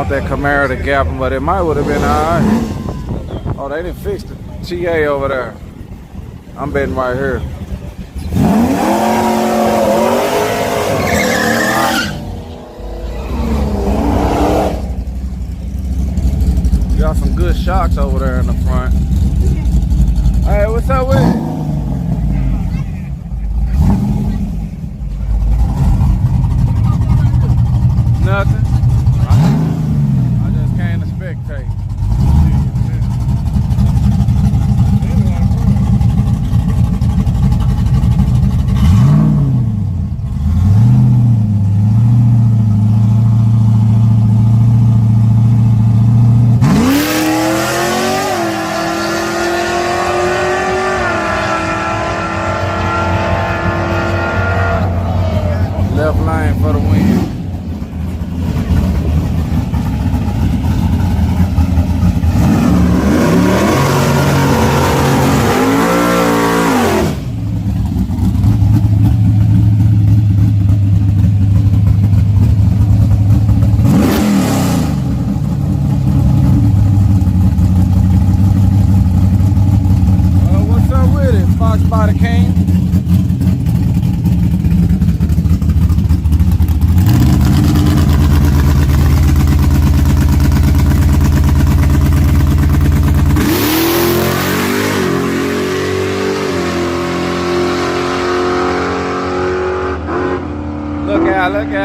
want that Camaro to gap him, but it might would have been alright. Oh, they didn't fix the TA over there. I'm betting right here. Got some good shocks over there in the front. Hey, what's up with it? Nothing. I just came to spectate. Left lane for the win. What's up with it, Fox Body King?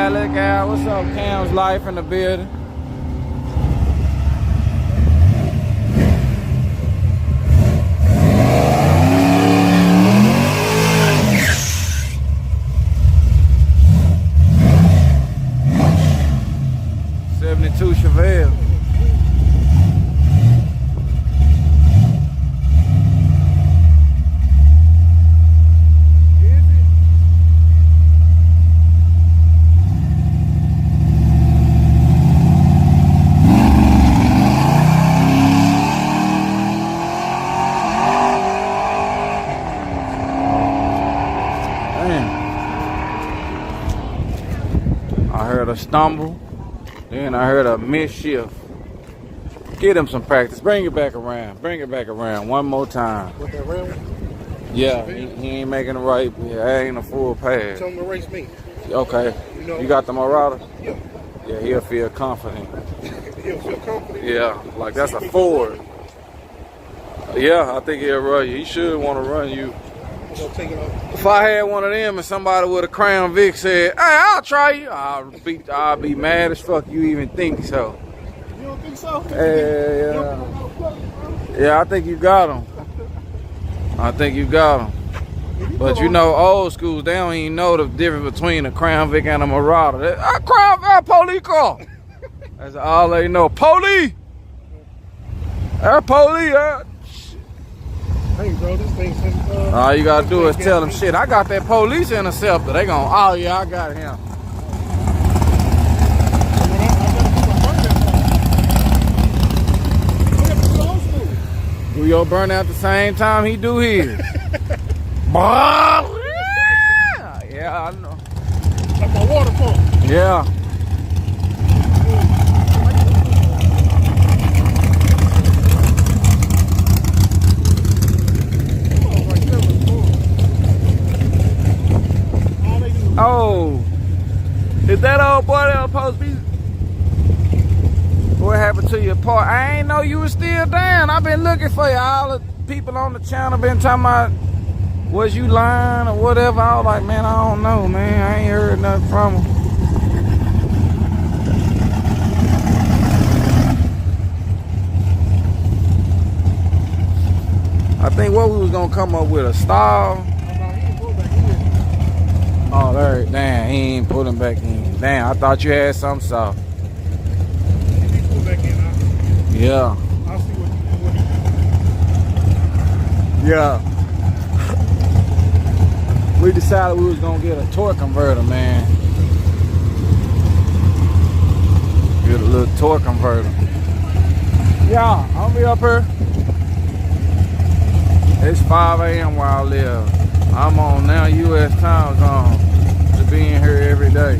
Look out. What's up, Cam's Life in the building? '72 Chevelle. I heard a stumble, then I heard a misshift. Get him some practice. Bring it back around. Bring it back around one more time. With that rail? Yeah, he ain't making it right. Yeah, that ain't a full pass. Tell him to race me. Okay. You got the Marauder? Yeah. Yeah, he'll feel confident. He'll feel confident? Yeah, like that's a Ford. Yeah, I think he'll run you. He should want to run you. Take it off. If I had one of them and somebody with a Crown Vic said, "Hey, I'll try you," I'll be mad as fuck you even think so. You don't think so? Yeah, I think you got him. But you know, old schools, they don't even know the difference between a Crown Vic and a Marauder. Police car. That's all they know. Police! Police! Hey, bro, this thing's All you gotta do is tell them, shit, I got that police interceptor. They gon', oh yeah, I got him. Do your burnout at the same time he do his. Yeah, I know. Like my water pump. Yeah. Oh, is that old boy that was supposed to be? What happened to your part? I ain't know you was still down. I've been looking for you. All the people on the channel been talking about, was you lying or whatever? I was like, man, I don't know, man. I ain't heard nothing from him. I think what we was gonna come up with a style. Oh, there, damn, he ain't pulling back in. Damn, I thought you had something soft. Yeah. I'll see what he Yeah. We decided we was gonna get a torque converter, man. Get a little torque converter. Yeah, I'll be up here. It's 5 a.m. where I live. I'm on now U.S. time zone to be in here every day.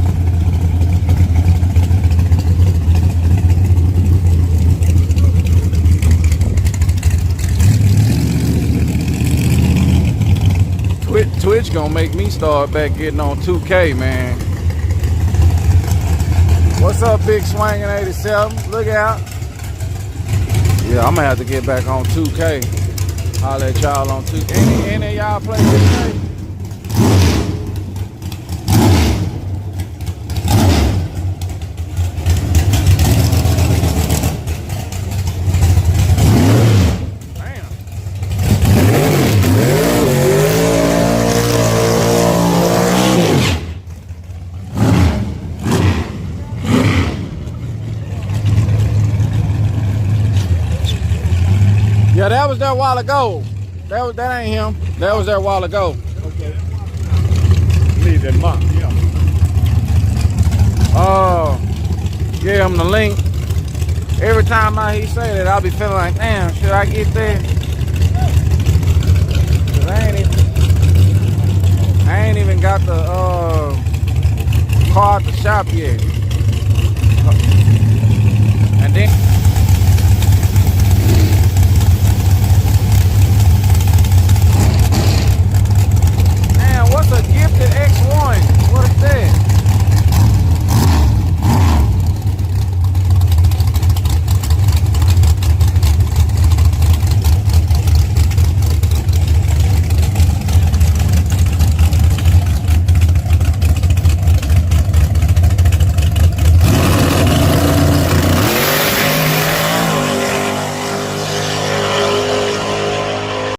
Twitch gonna make me start back getting on 2K, man. What's up, Big Swangin' 87? Look out. Yeah, I'm gonna have to get back on 2K. I'll let y'all on 2K. Any of y'all play 2K? Yeah, that was there a while ago. That ain't him. That was there a while ago. Okay. Leave that mark, yeah. Give him the link. Every time he say that, I'll be feeling like, damn, should I get that? 'Cause I ain't even got the car at the shop yet. And then